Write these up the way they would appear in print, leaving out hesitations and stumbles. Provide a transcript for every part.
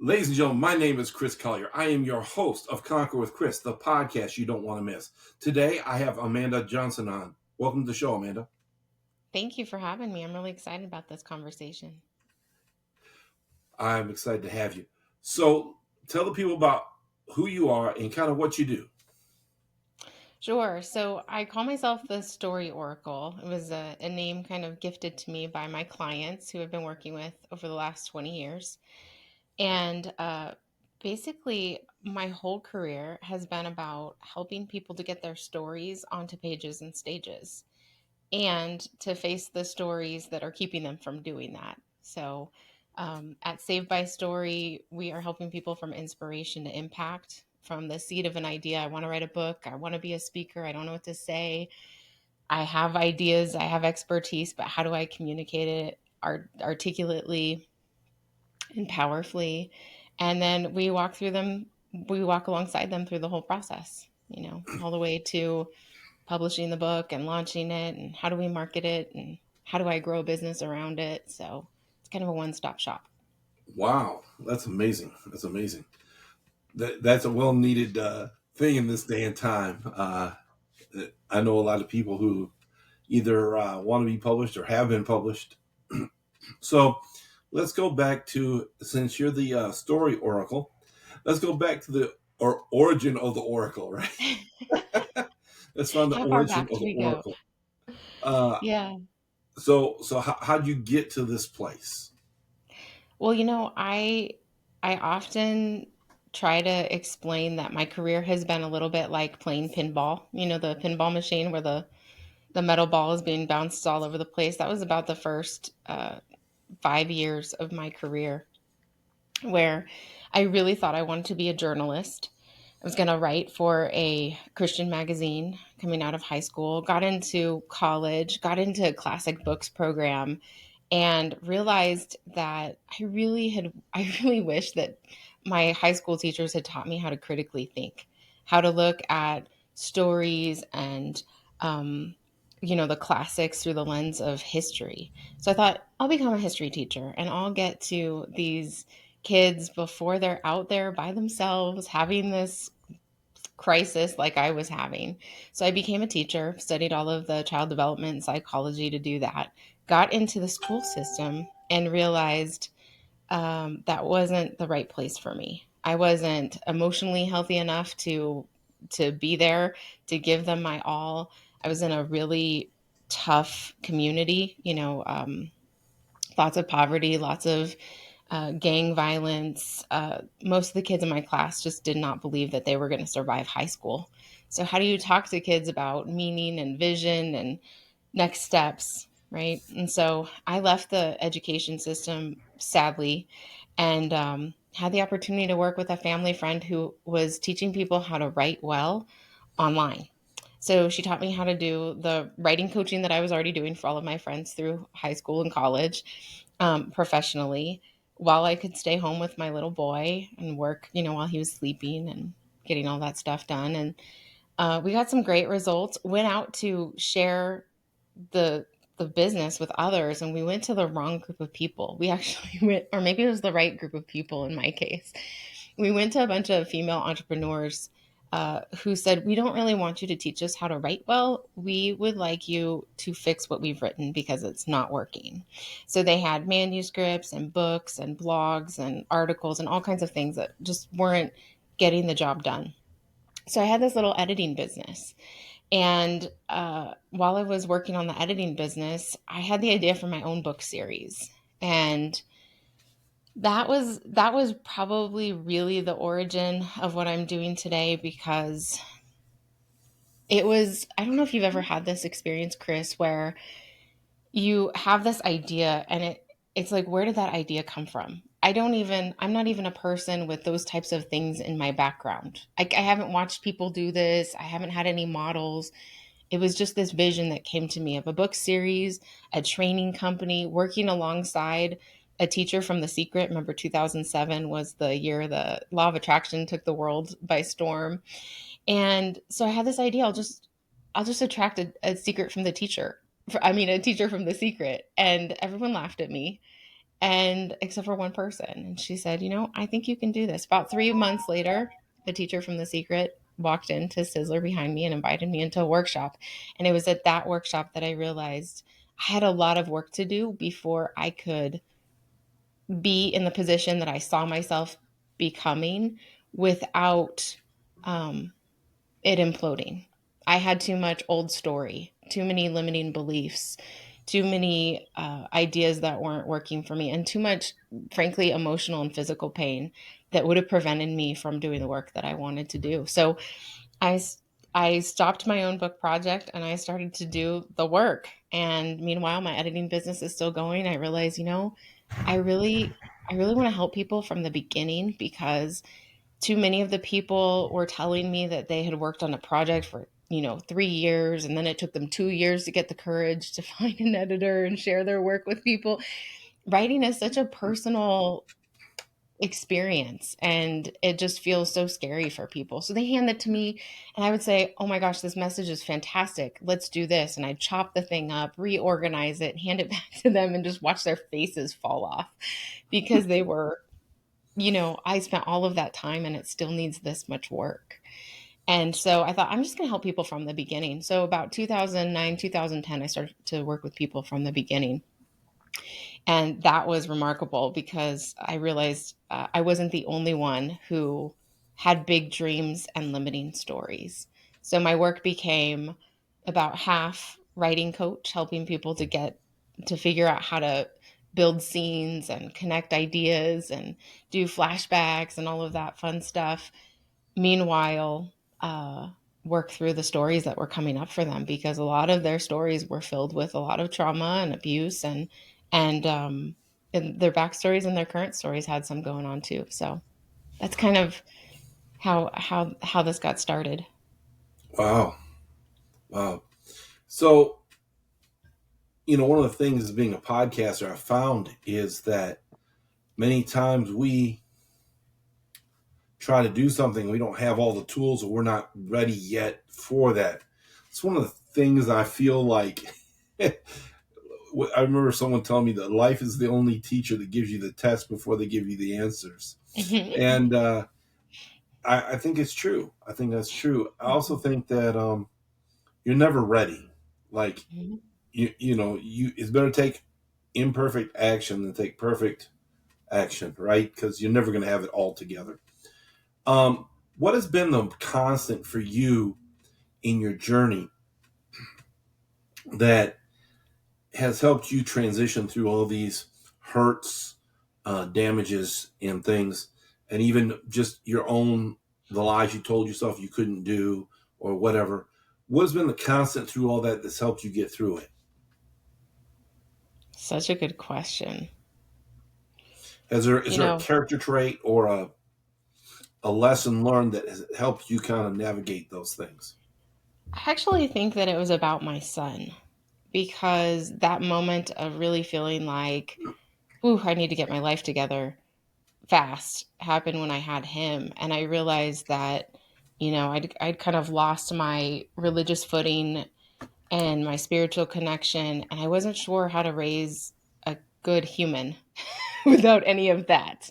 Ladies and gentlemen, my name is Chris Collier. I am your host of Conquer with Chris, the podcast you don't want to miss. Today, I have Amanda Johnson on. Welcome to the show, Amanda. Thank you for having me. I'm really excited about this conversation. I'm excited to have you. So, tell the people about who you are and kind of what you do. Sure. So I call myself the Story Oracle. It was a name kind of gifted to me by my clients who I've been working with over the last 20 years. And basically, my whole career has been about helping people to get their stories onto pages and stages and to face the stories that are keeping them from doing that. So at Saved by Story, we are helping people from inspiration to impact, from the seed of an idea. I want to write a book. I want to be a speaker. I don't know what to say. I have ideas. I have expertise, but how do I communicate it articulately and powerfully? And then we walk through them. We walk alongside them through the whole process, all the way to publishing the book and launching it, and how do we market it, and how do I grow a business around it. So it's kind of a one-stop shop. Wow, that's amazing. That's amazing. That's a well needed thing in this day and time. I know a lot of people who either want to be published or have been published. So, let's go back to, since you're the story oracle, let's go back to the origin of the oracle, right? Let's find the How far origin back of do the we go? oracle. Uh, Yeah. so how'd you get to this place? Well, I often try to explain that my career has been a little bit like playing pinball. The pinball machine where the metal ball is being bounced all over the place. That was about the first 5 years of my career, where I really thought I wanted to be a journalist. I was going to write for a Christian magazine coming out of high school, got into college, got into a classic books program, and realized that I really wish that my high school teachers had taught me how to critically think, how to look at stories and, the classics through the lens of history. So I thought I'll become a history teacher and I'll get to these kids before they're out there by themselves having this crisis like I was having. So I became a teacher, studied all of the child development and psychology to do that, got into the school system, and realized that wasn't the right place for me. I wasn't emotionally healthy enough to be there to give them my all. I was in a really tough community, lots of poverty, lots of gang violence. Most of the kids in my class just did not believe that they were going to survive high school. So, how do you talk to kids about meaning and vision and next steps, right? And so, I left the education system, sadly, and had the opportunity to work with a family friend who was teaching people how to write well online. So she taught me how to do the writing coaching that I was already doing for all of my friends through high school and college, professionally, while I could stay home with my little boy and work, while he was sleeping and getting all that stuff done. And we got some great results. Went out to share the the business with others, and we went to the wrong group of people. We actually went, or maybe it was the right group of people in my case. We went to a bunch of female entrepreneurs who said, "We don't really want you to teach us how to write well. We would like you to fix what we've written because it's not working." So they had manuscripts and books and blogs and articles and all kinds of things that just weren't getting the job done. So I had this little editing business. And while I was working on the editing business, I had the idea for my own book series. And that was probably really the origin of what I'm doing today, because it was, I don't know if you've ever had this experience, Chris, where you have this idea and it's like, where did that idea come from? I'm not even a person with those types of things in my background. I haven't watched people do this. I haven't had any models. It was just this vision that came to me of a book series, a training company, working alongside a teacher from The Secret. Remember, 2007 was the year the law of attraction took the world by storm. And so I had this idea, I'll just attract a secret from the teacher. A teacher from The Secret. And everyone laughed at me. and except for one person. And she said, I think you can do this. About 3 months later, the teacher from The Secret walked into Sizzler behind me and invited me into a workshop. And it was at that workshop that I realized I had a lot of work to do before I could be in the position that I saw myself becoming without um, it imploding. I had too much old story, too many limiting beliefs, too many ideas that weren't working for me, and too much, frankly, emotional and physical pain that would have prevented me from doing the work that I wanted to do. So I, I stopped my own book project and I started to do the work. And meanwhile, my editing business is still going. I realized, I really, I really want to help people from the beginning because too many of the people were telling me that they had worked on a project for 3 years, and then it took them 2 years to get the courage to find an editor and share their work with people. Writing is such a personal experience, and it just feels so scary for people, so they hand it to me and I would say, oh my gosh, this message is fantastic, let's do this. And I'd chop the thing up, reorganize it, hand it back to them, and just watch their faces fall off because they were, I spent all of that time and it still needs this much work. And so I thought, I'm just going to help people from the beginning. So about 2009, 2010, I started to work with people from the beginning. And that was remarkable because I realized I wasn't the only one who had big dreams and limiting stories. So my work became about half writing coach, helping people to figure out how to build scenes and connect ideas and do flashbacks and all of that fun stuff. Meanwhile, uh, work through the stories that were coming up for them because a lot of their stories were filled with a lot of trauma and abuse, and their backstories and their current stories had some going on too. So that's kind of how this got started. Wow. Wow. So, one of the things as being a podcaster I found is that many times we try to do something, we don't have all the tools or we're not ready yet for that. It's one of the things I feel like I remember someone telling me that life is the only teacher that gives you the test before they give you the answers. And I think it's true. I think that's true. I also think that you're never ready. Like, it's better take imperfect action than take perfect action, right? Because you're never going to have it all together. What has been the constant for you in your journey that has helped you transition through all these hurts, damages, and things, and even just your own, the lies you told yourself you couldn't do or whatever? What has been the constant through all that that's helped you get through it? Such a good question. Is You there a know, character trait or a lesson learned that has helped you kind of navigate those things? I actually think that it was about my son because that moment of really feeling like, ooh, I need to get my life together fast happened when I had him. And I realized that, I'd kind of lost my religious footing and my spiritual connection. And I wasn't sure how to raise a good human without any of that.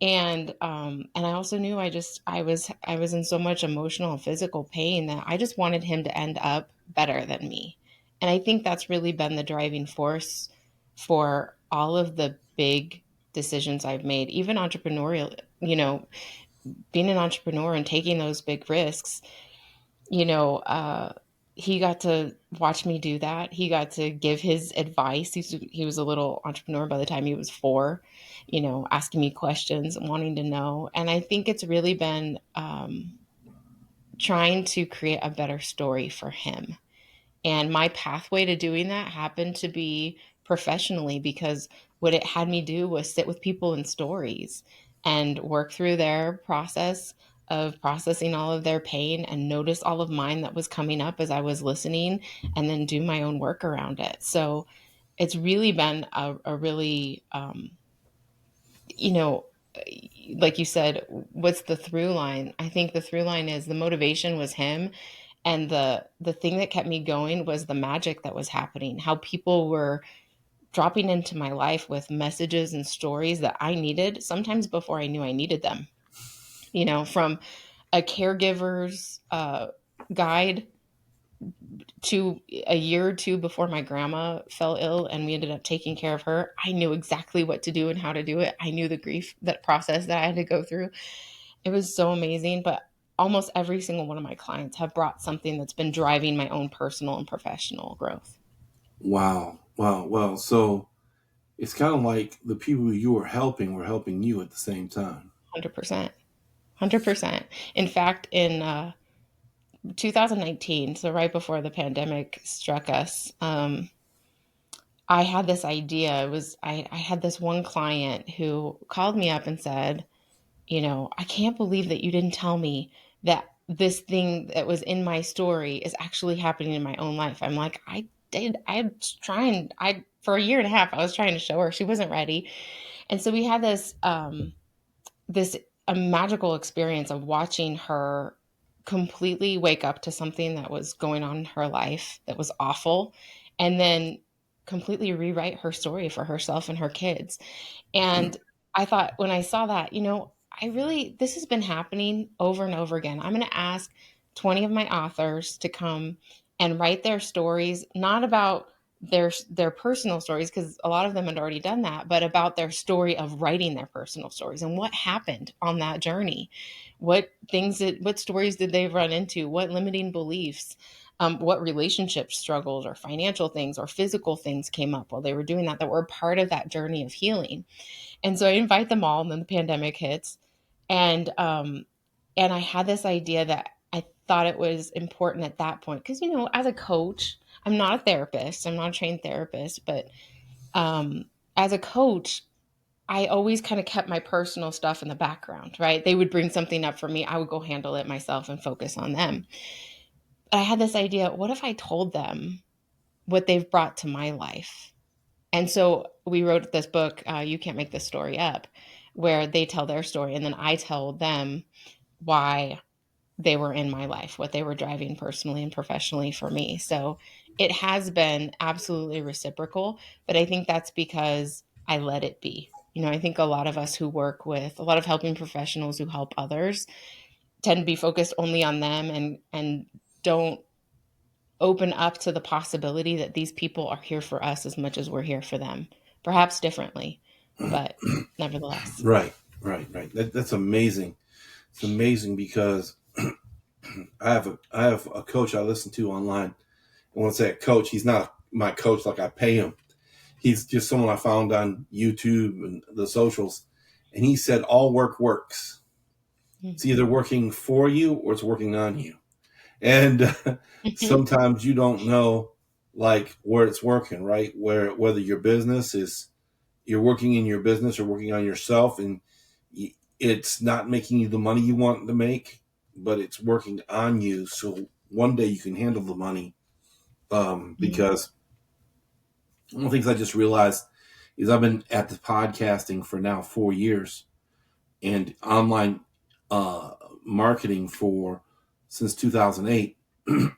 And I also knew I was in so much emotional and physical pain that I just wanted him to end up better than me. And I think that's really been the driving force for all of the big decisions I've made, even entrepreneurial, being an entrepreneur and taking those big risks. you know, uh, he got to watch me do that. He got to give his advice. He was a little entrepreneur by the time he was 4, asking me questions and wanting to know. And I think it's really been trying to create a better story for him. And my pathway to doing that happened to be professionally because what it had me do was sit with people in stories and work through their process of processing all of their pain and notice all of mine that was coming up as I was listening and then do my own work around it. So it's really been a really, you know, like you said, what's the through line? I think the through line is the motivation was him, and the thing that kept me going was the magic that was happening, how people were dropping into my life with messages and stories that I needed, sometimes before I knew I needed them. From a caregiver's guide to a year or two before my grandma fell ill and we ended up taking care of her. I knew exactly what to do and how to do it. I knew the grief, that process that I had to go through. It was so amazing. But almost every single one of my clients have brought something that's been driving my own personal and professional growth. Wow. Wow. Well, so it's kind of like the people you were helping you at the same time. 100%. 100%. In fact, in 2019, so right before the pandemic struck us, I had this idea. I had this one client who called me up and said, I can't believe that you didn't tell me that this thing that was in my story is actually happening in my own life. I'm like, I did. I was trying. I For a year and a half, I was trying to show her. She wasn't ready, and so we had this a magical experience of watching her completely wake up to something that was going on in her life that was awful, and then completely rewrite her story for herself and her kids. And I thought, when I saw that, this has been happening over and over again. I'm going to ask 20 of my authors to come and write their stories, not about their personal stories, because a lot of them had already done that, but about their story of writing their personal stories and what happened on that journey. What stories did they run into? What limiting beliefs? What relationships struggled, or financial things or physical things came up while they were doing that were part of that journey of healing. And so I invite them all, and then the pandemic hits, and I had this idea that I thought it was important at that point, because as a coach, I'm not a therapist, I'm not a trained therapist, but as a coach, I always kind of kept my personal stuff in the background, right? They would bring something up for me, I would go handle it myself and focus on them. But I had this idea: what if I told them what they've brought to my life? And so we wrote this book, You Can't Make This Story Up, where they tell their story, and then I tell them why they were in my life, what they were driving personally and professionally for me. So it has been absolutely reciprocal, but I think that's because I let it be. I think a lot of us who work with a lot of helping professionals who help others tend to be focused only on them, and don't open up to the possibility that these people are here for us as much as we're here for them, perhaps differently, but nevertheless. Right. Right. Right. That's amazing. It's amazing because I have a coach I listen to online. I want to say a coach. He's not my coach like I pay him. He's just someone I found on YouTube and the socials. And he said all work works. It's either working for you or it's working on you. And sometimes you don't know like where it's working, right? Whether your business is you're working in your business or working on yourself, and it's not making you the money you want to make, but it's working on you. So one day you can handle the money. Because one of the things I just realized is I've been at the podcasting for now 4 years, and online uh, marketing for since 2008. One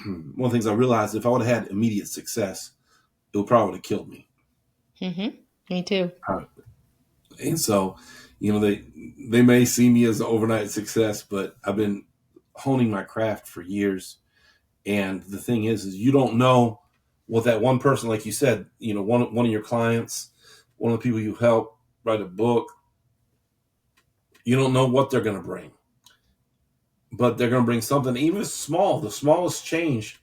of the things I realized, if I would have had immediate success, it would probably have killed me. Me too. And so, they may see me as an overnight success, but I've been honing my craft for years. And the thing is you don't know what that one person, like you said, one of your clients, one of the people you help write a book, you don't know what they're going to bring, but they're going to bring something, even small, the smallest change.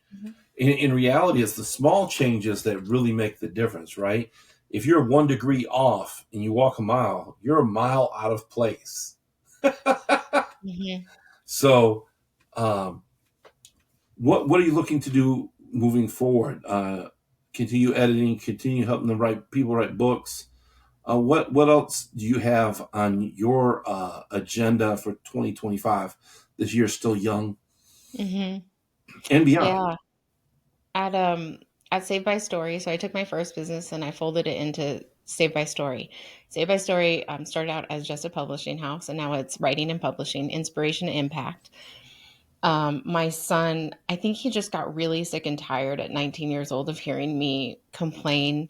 In reality, it's the small changes that really make the difference, right? If you're 1 degree off and you walk a mile, you're a mile out of place. Mm-hmm. So, um, what are you looking to do moving forward? Continue editing, continue helping the right people write books. What else do you have on your agenda for 2025? This year's still young Mm-hmm. and beyond. Yeah. At at Save by Story, so I took my first business and I folded it into Save by Story. Save by Story started out as just a publishing house, and now it's writing and publishing, inspiration and impact. My son, I think he just got really sick and tired at 19 years old of hearing me complain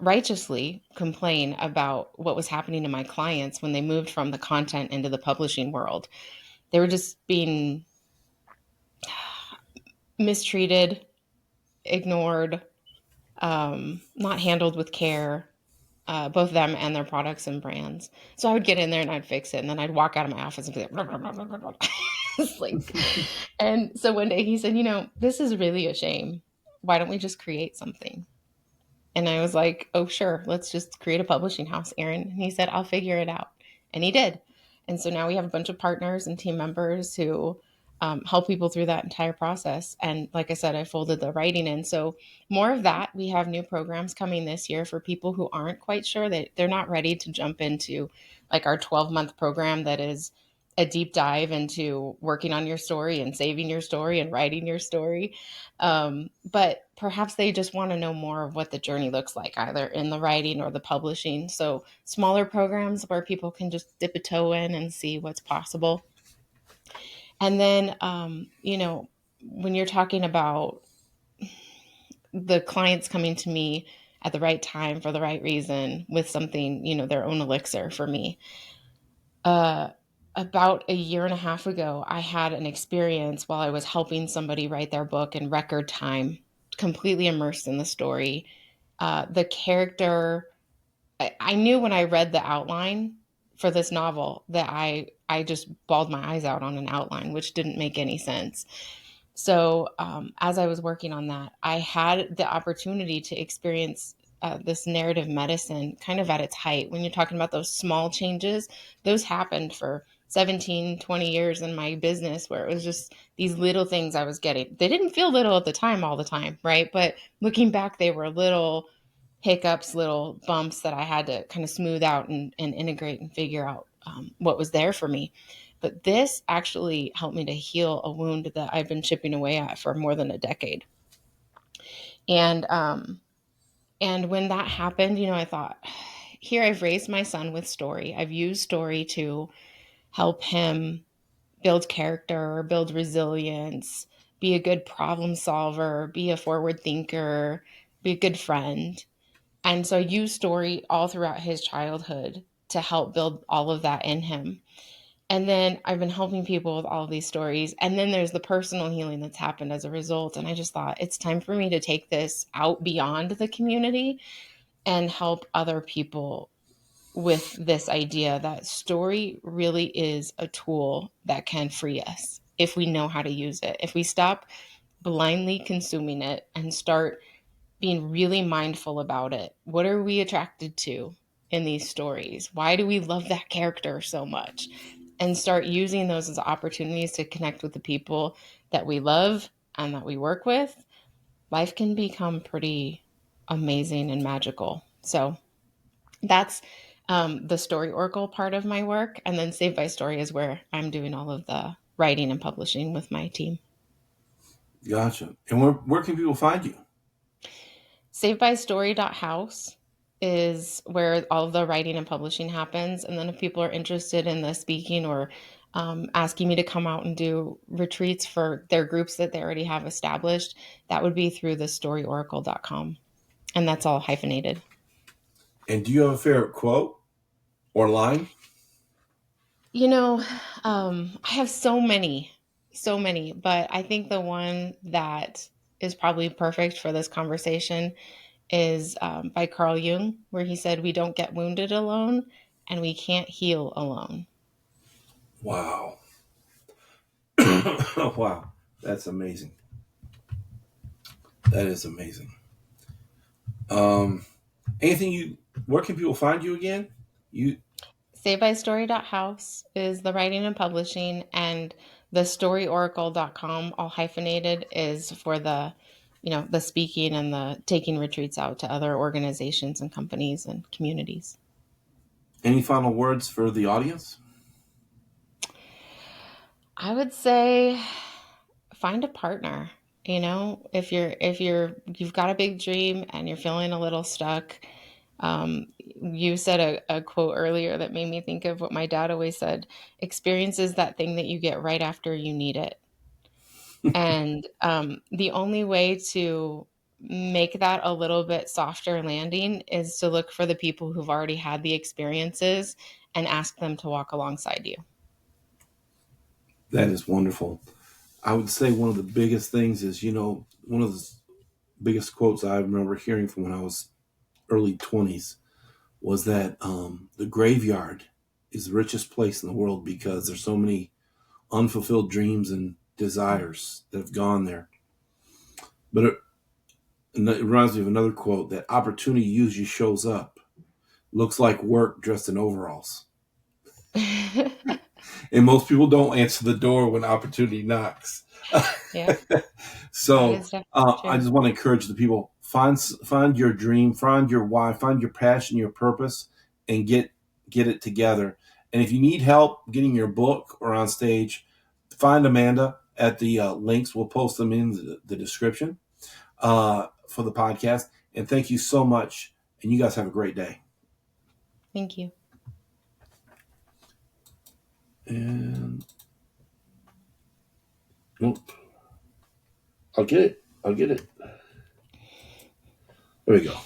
righteously complain about what was happening to my clients when they moved from the content into the publishing world. They were just being mistreated, ignored, not handled with care, both them and their products and brands. So I would get in there and I'd fix it, and then I'd walk out of my office and be like, blah, blah, blah, blah, blah, blah. It's like, and so one day he said, this is really a shame. Why don't we just create something? And I was like, oh, sure, let's just create a publishing house, Aaron. And he said, I'll figure it out. And he did. And so now we have a bunch of partners and team members who help people through that entire process. And like I said, I folded the writing in. So more of that. We have new programs coming this year for people who aren't quite sure, that they're not ready to jump into like our 12-month program that is a deep dive into working on your story and saving your story and writing your story. But perhaps they just want to know more of what the journey looks like, either in the writing or the publishing. So smaller programs where people can just dip a toe in and see what's possible. And then, when you're talking about the clients coming to me at the right time for the right reason with something, their own elixir for me. Uh, about a year and a half ago, I had an experience while I was helping somebody write their book in record time, completely immersed in the story. The character, I knew when I read the outline for this novel that I just bawled my eyes out on an outline, which didn't make any sense. So as I was working on that, I had the opportunity to experience this narrative medicine kind of at its height. When you're talking about those small changes, those happened for 17, 20 years in my business, where it was just these little things I was getting. They didn't feel little at the time all the time, right? But looking back, they were little hiccups, little bumps that I had to kind of smooth out and integrate and figure out what was there for me. But this actually helped me to heal a wound that I've been chipping away at for more than a decade. And when that happened, I thought, here I've raised my son with story. I've used story to help him build character, build resilience, be a good problem solver, be a forward thinker, be a good friend. And so I use story all throughout his childhood to help build all of that in him. And then I've been helping people with all of these stories. And then there's the personal healing that's happened as a result. And I just thought it's time for me to take this out beyond the community and help other people with this idea that story really is a tool that can free us if we know how to use it. If we stop blindly consuming it and start being really mindful about it. What are we attracted to in these stories? Why do we love that character so much? And start using those as opportunities to connect with the people that we love and that we work with. Life can become pretty amazing and magical. So that's the Story Oracle part of my work. And then Save by Story is where I'm doing all of the writing and publishing with my team. Gotcha. And where can people find you? Savebystory.house is where all of the writing and publishing happens. And then if people are interested in the speaking or asking me to come out and do retreats for their groups that they already have established, that would be through the storyoracle.com. And that's all hyphenated. And do you have a favorite quote or line? You know, I have so many, but I think the one that is probably perfect for this conversation is by Carl Jung, where he said, we don't get wounded alone and we can't heal alone. Wow. Wow. That's amazing. That is amazing. Um, anything where can people find you again? You Savebystory.house is the writing and publishing, and the storyoracle.com, all hyphenated, is for the speaking and the taking retreats out to other organizations and companies and communities. Any final words for the audience? I would say find a partner. You've got a big dream and you're feeling a little stuck. You said a quote earlier that made me think of what my dad always said: experience is that thing that you get right after you need it. And the only way to make that a little bit softer landing is to look for the people who've already had the experiences and ask them to walk alongside you. That is wonderful. I would say one of the biggest things is, one of the biggest quotes I remember hearing from when I was early 20s was that the graveyard is the richest place in the world because there's so many unfulfilled dreams and desires that have gone there. But it reminds me of another quote that opportunity usually shows up, looks like work dressed in overalls. And most people don't answer the door when opportunity knocks. Yeah, that So is definitely I true. just want to encourage the people, find your dream, find your why, find your passion, your purpose, and get it together. And if you need help getting your book or on stage, find Amanda at the links. We'll post them in the description for the podcast. And thank you so much. And you guys have a great day. Thank you. And well, I'll get it. There we go.